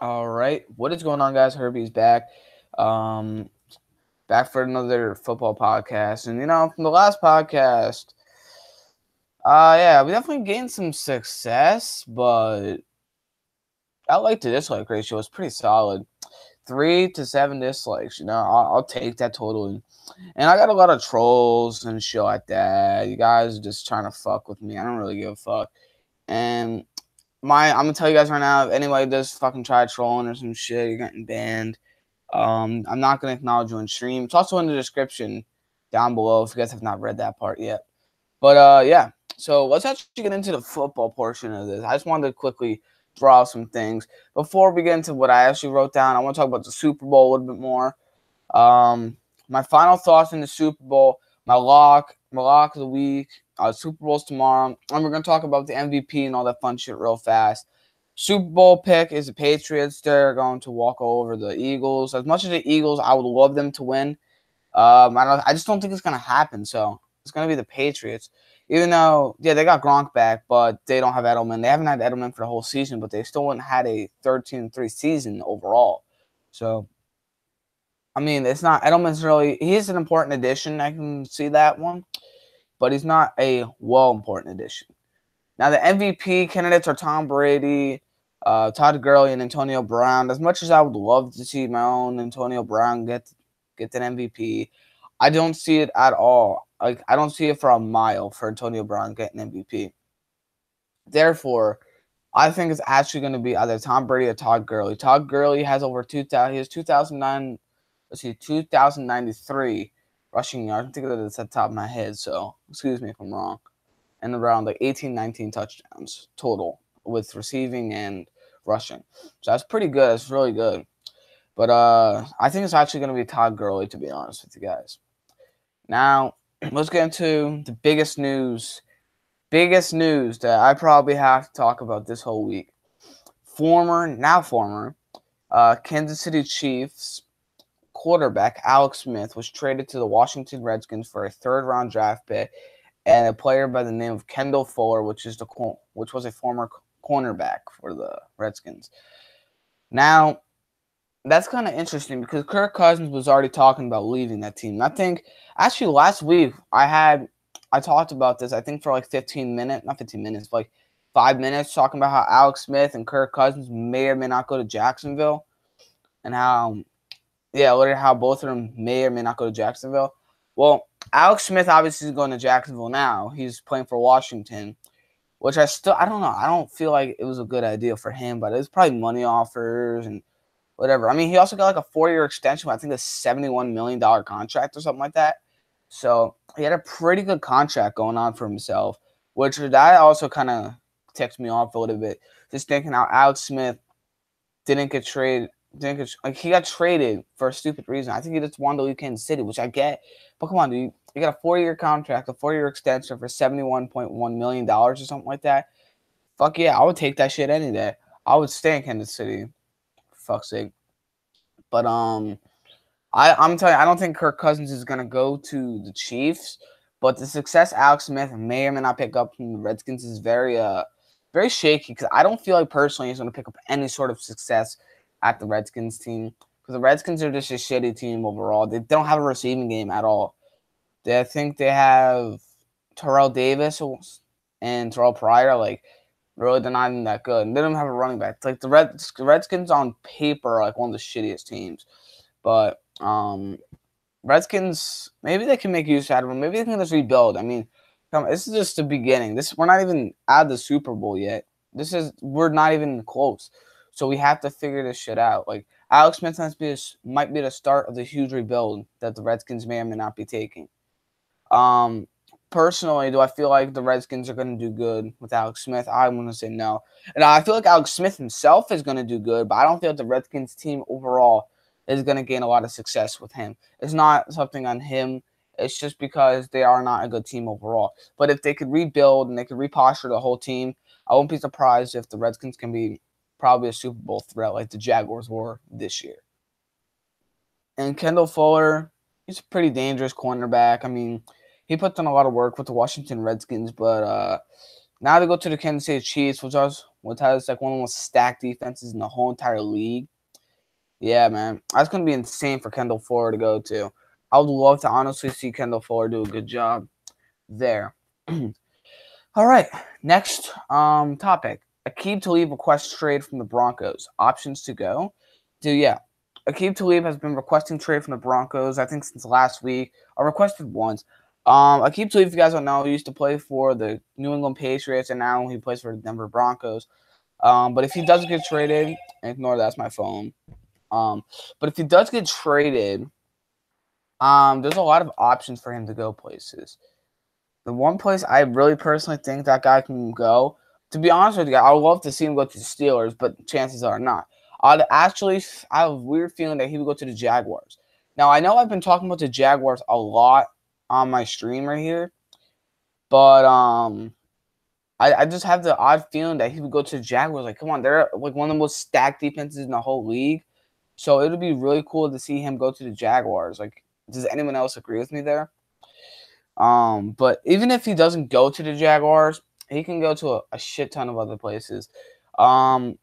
All right, what is going on, guys? Herby's back, um, back for another football podcast. And from the last podcast, yeah, we definitely gained some success, but I liked the dislike ratio. It's pretty solid, 3 to 7 dislikes. I'll take that total, and I got a lot of trolls and shit like that. You guys are just trying to fuck with me. I don't really give a fuck, and I'm gonna tell you guys right now, if anybody does fucking try trolling or some shit, you're getting banned. I'm not gonna acknowledge you on stream. It's also in the description down below if you guys have not read that part yet. But yeah. So let's actually get into the football portion of this. I just wanted to quickly draw some things before we get into what I actually wrote down. I want to talk about the Super Bowl a little bit more. My final thoughts in the Super Bowl, my lock of the week. Super Bowl's tomorrow, and we're gonna talk about the MVP and all that fun shit real fast. Super Bowl pick is the Patriots. They're going to walk over the Eagles. As much as the Eagles, I would love them to win. I just don't think it's gonna happen. So it's gonna be the Patriots. Even though, yeah, they got Gronk back, but they don't have Edelman. They haven't had Edelman for the whole season, but they still wouldn't had a 13-3 season overall. So I mean, it's not Edelman's really. He is an important addition. I can see that one, but he's not a important addition. Now the MVP candidates are Tom Brady, Todd Gurley, and Antonio Brown. As much as I would love to see my own Antonio Brown get that MVP, I don't see it at all. Like I don't see it for a mile for Antonio Brown getting MVP. Therefore, I think it's actually going to be either Tom Brady or Todd Gurley. Todd Gurley has over 2,000. He has 2009. Let's see, 2,093 rushing yards. I think that's at the top of my head. So excuse me if I'm wrong. And around like 18, 19 touchdowns total with receiving and rushing. So that's pretty good. That's really good. But I think it's actually going to be Todd Gurley, to be honest with you guys. Now, let's get into the biggest news. Biggest news that I probably have to talk about this whole week. Former Kansas City Chiefs quarterback Alex Smith was traded to the Washington Redskins for a third-round draft pick and a player by the name of Kendall Fuller, which was a former cornerback for the Redskins. Now, that's kind of interesting because Kirk Cousins was already talking about leaving that team. I think actually last week I talked about this. I think for like 15 minutes, not 15 minutes, but like 5 minutes, talking about how Alex Smith and Kirk Cousins may or may not go to Jacksonville, and how both of them may or may not go to Jacksonville. Well, Alex Smith obviously is going to Jacksonville now. He's playing for Washington, which I don't know. I don't feel like it was a good idea for him, but it was probably money offers and whatever. I mean, he also got like a 4-year extension. I think a $71 million contract or something like that. So he had a pretty good contract going on for himself, which that also kind of ticks me off a little bit. Just thinking how Alex Smith didn't get traded. He got traded for a stupid reason. I think he just wanted to leave Kansas City, which I get. But come on, dude. You got a 4-year contract, a 4-year extension for $71.1 million or something like that. Fuck yeah, I would take that shit any day. I would stay in Kansas City. For fuck's sake. But I'm telling you, I don't think Kirk Cousins is gonna go to the Chiefs. But the success Alex Smith may or may not pick up from the Redskins is very shaky because I don't feel like personally he's gonna pick up any sort of success at the Redskins team because the Redskins are just a shitty team overall. They don't have a receiving game at all. I think they have Terrell Davis and Terrell Pryor. Like, really, they're not even that good. And they don't have a running back. It's like the Redskins on paper are like one of the shittiest teams. But Redskins, maybe they can make use out of them. Maybe they can just rebuild. I mean, this is just the beginning. We're not even at the Super Bowl yet. We're not even close. So we have to figure this shit out. Like Alex Smith might be the start of the huge rebuild that the Redskins may or may not be taking. Personally, do I feel like the Redskins are going to do good with Alex Smith? I'm going to say no. And I feel like Alex Smith himself is going to do good, but I don't feel like the Redskins team overall is going to gain a lot of success with him. It's not something on him. It's just because they are not a good team overall. But if they could rebuild and they could reposture the whole team, I won't be surprised if the Redskins can be probably a Super Bowl threat like the Jaguars were this year. And Kendall Fuller, he's a pretty dangerous cornerback. I mean, he puts in a lot of work with the Washington Redskins, but Now they go to the Kansas City Chiefs, which has like one of the most stacked defenses in the whole entire league. Yeah, man. That's going to be insane for Kendall Fuller to go to. I would love to honestly see Kendall Fuller do a good job there. All right. Next topic. Aqib Talib requests trade from the Broncos. Options to go. Aqib Talib has been requesting trade from the Broncos, I think, since last week. Or requested once. Aqib Talib, if you guys don't know, he used to play for the New England Patriots, and now he plays for the Denver Broncos. But if he does get traded, ignore that's my phone. But if he does get traded, there's a lot of options for him to go places. The one place I really personally think that guy can go, to be honest with you, I would love to see him go to the Steelers, but chances are not. I have a weird feeling that he would go to the Jaguars. Now, I know I've been talking about the Jaguars a lot on my stream right here, but I just have the odd feeling that he would go to the Jaguars. Like, come on, they're like one of the most stacked defenses in the whole league. So it would be really cool to see him go to the Jaguars. Like, does anyone else agree with me there? But even if he doesn't go to the Jaguars, he can go to a shit ton of other places. Actually,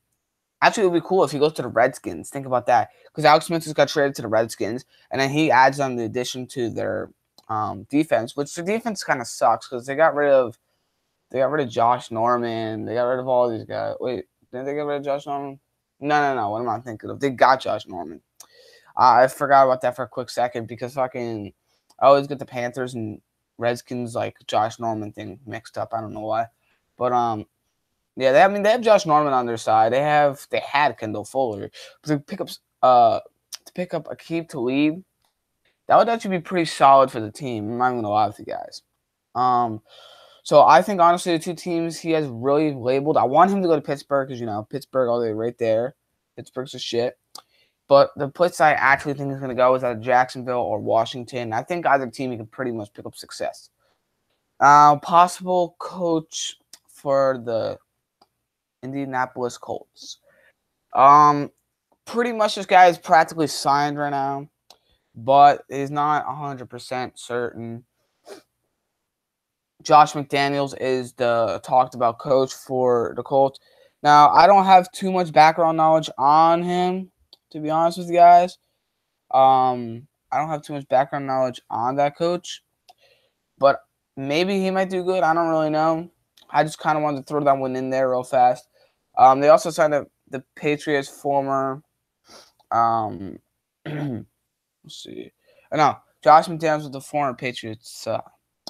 it would be cool if he goes to the Redskins. Think about that. Because Alex Smith has got traded to the Redskins, and then he adds on the addition to their defense, which their defense kind of sucks because they got rid of Josh Norman. They got rid of all these guys. Wait, didn't they get rid of Josh Norman? No. What am I thinking of? They got Josh Norman. I forgot about that for a quick second because I always get the Panthers and Redskins like Josh Norman thing mixed up. I don't know why, but yeah, they have Josh Norman on their side. They had Kendall Fuller, but to pick up Aqib Talib, that would actually be pretty solid for the team. I'm not even gonna lie with you guys. So I think honestly the two teams he has really labeled. I want him to go to Pittsburgh because Pittsburgh all the way right there. Pittsburgh's a shit. But the place I actually think is going to go is either Jacksonville or Washington. I think either team you can pretty much pick up success. Possible coach for the Indianapolis Colts. Pretty much this guy is practically signed right now, but is not 100% certain. Josh McDaniels is the talked about coach for the Colts. Now, I don't have too much background knowledge on him, to be honest with you guys. I don't have too much background knowledge on that coach, but maybe he might do good. I don't really know. I just kind of wanted to throw that one in there real fast. They also signed the Patriots former, let's see. No, Josh McDaniels was the former Patriots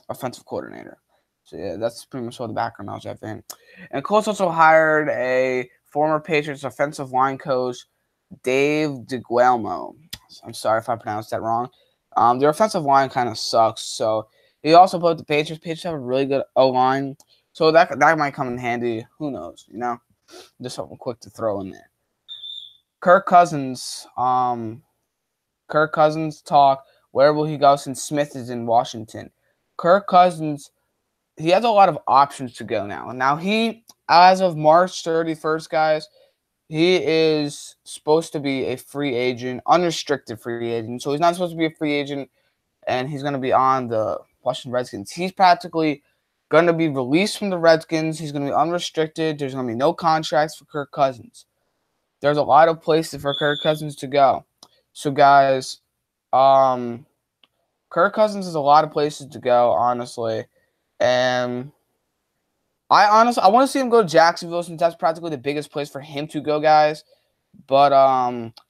offensive coordinator. So, yeah, that's pretty much all the background knowledge I have in. And Colts also hired a former Patriots offensive line coach, Dave DeGuelmo. I'm sorry if I pronounced that wrong. Their offensive line kind of sucks. So, he also put the Patriots. Patriots have a really good O-line. So, that might come in handy. Who knows, Just something quick to throw in there. Kirk Cousins talk. Where will he go since Smith is in Washington? Kirk Cousins, he has a lot of options to go now. Now, he, as of March 31st, guys, he is supposed to be a free agent, unrestricted free agent. So, he's not supposed to be a free agent, and he's going to be on the Washington Redskins. He's practically going to be released from the Redskins. He's going to be unrestricted. There's going to be no contracts for Kirk Cousins. There's a lot of places for Kirk Cousins to go. So, guys, Kirk Cousins has a lot of places to go, honestly. And I want to see him go to Jacksonville since that's practically the biggest place for him to go, guys. But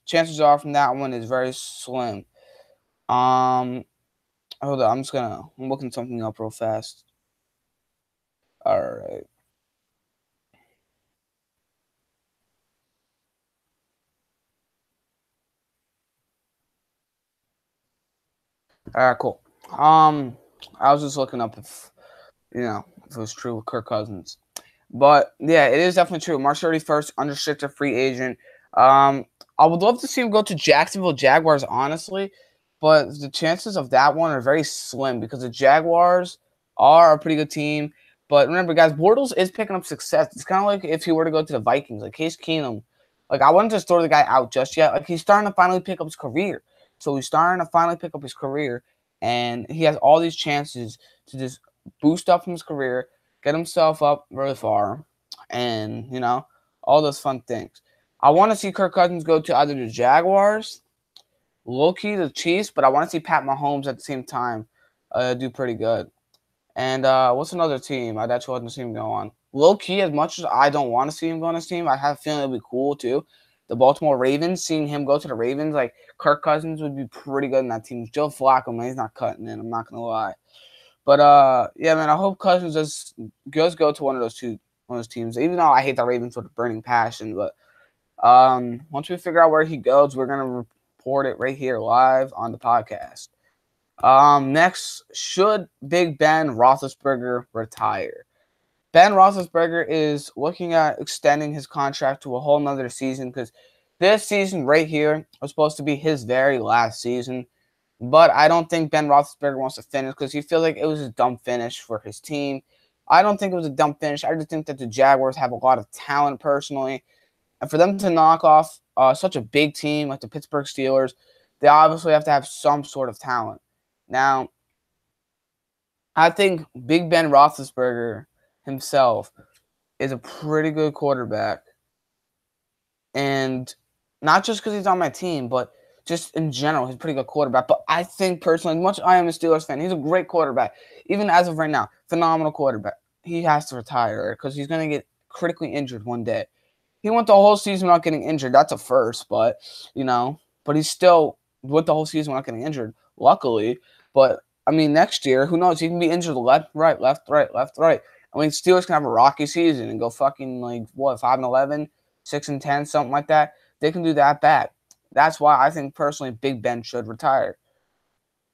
chances are from that one is very slim. Hold on, I'm looking something up real fast. All right. All right, cool. I was just looking up if it was true with Kirk Cousins. But yeah, it is definitely true. March 31st, unrestricted free agent. I would love to see him go to Jacksonville Jaguars, honestly, but the chances of that one are very slim because the Jaguars are a pretty good team. But remember, guys, Bortles is picking up success. It's kind of like if he were to go to the Vikings, like Case Keenum. Like, I wouldn't just throw the guy out just yet. Like, he's starting to finally pick up his career. So he's starting to finally pick up his career, and he has all these chances to just boost up from his career, get himself up really far, and all those fun things. I want to see Kirk Cousins go to either the Jaguars, low-key the Chiefs, but I want to see Pat Mahomes at the same time do pretty good. And what's another team I'd actually want to see him go on? Low-key, as much as I don't want to see him go on this team, I have a feeling it would be cool too. The Baltimore Ravens, seeing him go to the Ravens, like Kirk Cousins would be pretty good in that team. Joe Flacco, man, he's not cutting in. I'm not going to lie. But yeah, man, I hope Cousins does go to one of those teams. Even though I hate the Ravens with a burning passion, but once we figure out where he goes, we're gonna report it right here live on the podcast. Next, should Big Ben Roethlisberger retire? Ben Roethlisberger is looking at extending his contract to a whole nother season because this season right here was supposed to be his very last season. But I don't think Ben Roethlisberger wants to finish because he feels like it was a dumb finish for his team. I don't think it was a dumb finish. I just think that the Jaguars have a lot of talent personally. And for them to knock off such a big team like the Pittsburgh Steelers, they obviously have to have some sort of talent. Now, I think Big Ben Roethlisberger himself is a pretty good quarterback. And not just because he's on my team, but just in general, he's a pretty good quarterback. But I think personally, as much as I am a Steelers fan, he's a great quarterback. Even as of right now, phenomenal quarterback. He has to retire because he's going to get critically injured one day. He went the whole season without getting injured. That's a first, but he's still went the whole season without getting injured, luckily. But I mean, next year, who knows? He can be injured left, right. I mean, Steelers can have a rocky season and go fucking 5-11, 6-10, something like that. They can do that bad. That's why I think personally Big Ben should retire.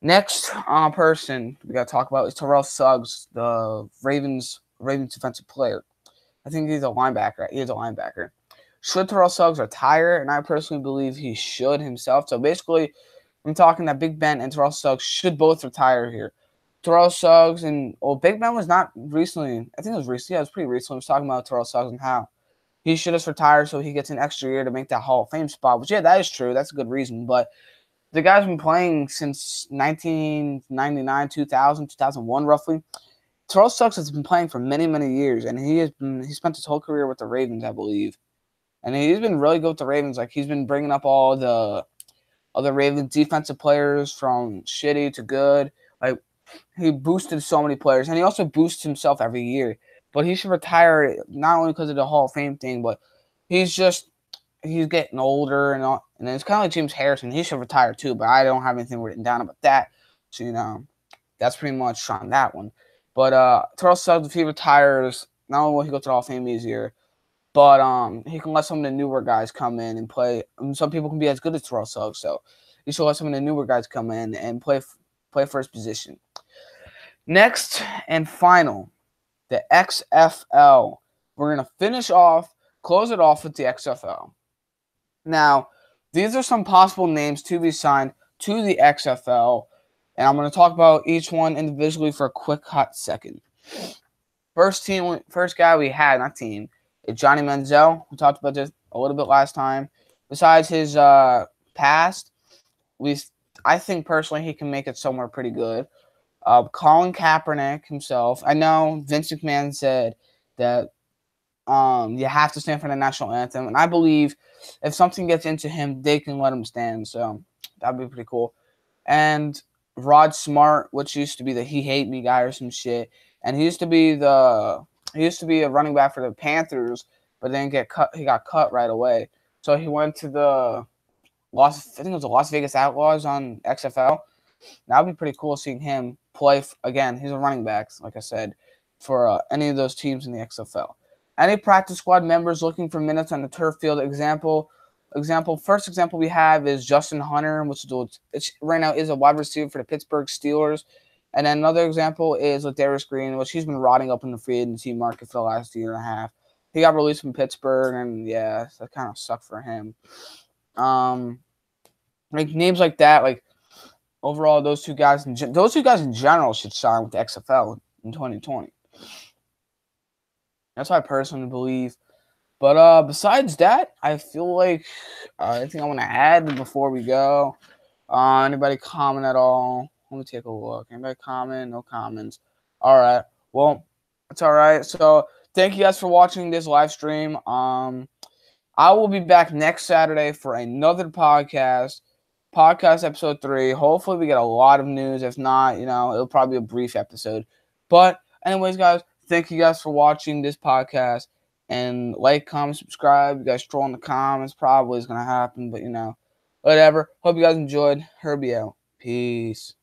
Next person we got to talk about is Terrell Suggs, the Ravens defensive player. I think he's a linebacker. He is a linebacker. Should Terrell Suggs retire? And I personally believe he should himself. So basically, I'm talking that Big Ben and Terrell Suggs should both retire here. Terrell Suggs and Big Ben was not recently. I think it was recently. Yeah, it was pretty recently. I was talking about Terrell Suggs and how he should have retired so he gets an extra year to make that Hall of Fame spot. Which, yeah, that is true. That's a good reason. But the guy's been playing since 1999, 2000, 2001 roughly. Terrell Suggs has been playing for many, many years, and he spent his whole career with the Ravens, I believe. And he's been really good with the Ravens. Like, he's been bringing up all the other Ravens defensive players from shitty to good. Like, he boosted so many players, and he also boosts himself every year. But he should retire not only because of the Hall of Fame thing, but he's getting older and all. And it's kind of like James Harrison. He should retire too, but I don't have anything written down about that. So, that's pretty much on that one. But Terrell Suggs, if he retires, not only will he go to the Hall of Fame easier, but he can let some of the newer guys come in and play. Some people can be as good as Terrell Suggs, so he should let some of the newer guys come in and play for his position. Next and final, the XFL. We're going to close it off with the XFL. Now, these are some possible names to be signed to the XFL, and I'm going to talk about each one individually for a quick hot second. First guy we had, not team, is Johnny Manziel. We talked about this a little bit last time. Besides his past, I think personally he can make it somewhere pretty good. Colin Kaepernick himself. I know Vince McMahon said that you have to stand for the national anthem, and I believe if something gets into him, they can let him stand. So that'd be pretty cool. And Rod Smart, which used to be the He Hate Me guy or some shit, and he used to be a running back for the Panthers, but then he got cut right away. So he went to the Las Vegas Outlaws on XFL. That would be pretty cool seeing him play again. He's a running back, like I said, for any of those teams in the XFL. Any practice squad members looking for minutes on the turf field? First example we have is Justin Hunter, which right now is a wide receiver for the Pittsburgh Steelers. And then another example is Ladarius Green, which he's been rotting up in the free agency market for the last year and a half. He got released from Pittsburgh, and yeah, that kind of sucked for him. Like names like that, like overall, those two guys in general should sign with the XFL in 2020. That's what I personally believe. But besides that, I feel like anything I want to add before we go. Anybody comment at all? Let me take a look. Anybody comment? No comments. All right. Well, It's all right. So thank you guys for watching this live stream. I will be back next Saturday for another podcast episode 3. Hopefully we get a lot of news. If not, it'll probably be a brief episode. But anyways, guys, thank you guys for watching this podcast. And like, comment, subscribe. You guys throw in the comments. Probably is going to happen, but whatever. Hope you guys enjoyed. Herby out. Peace.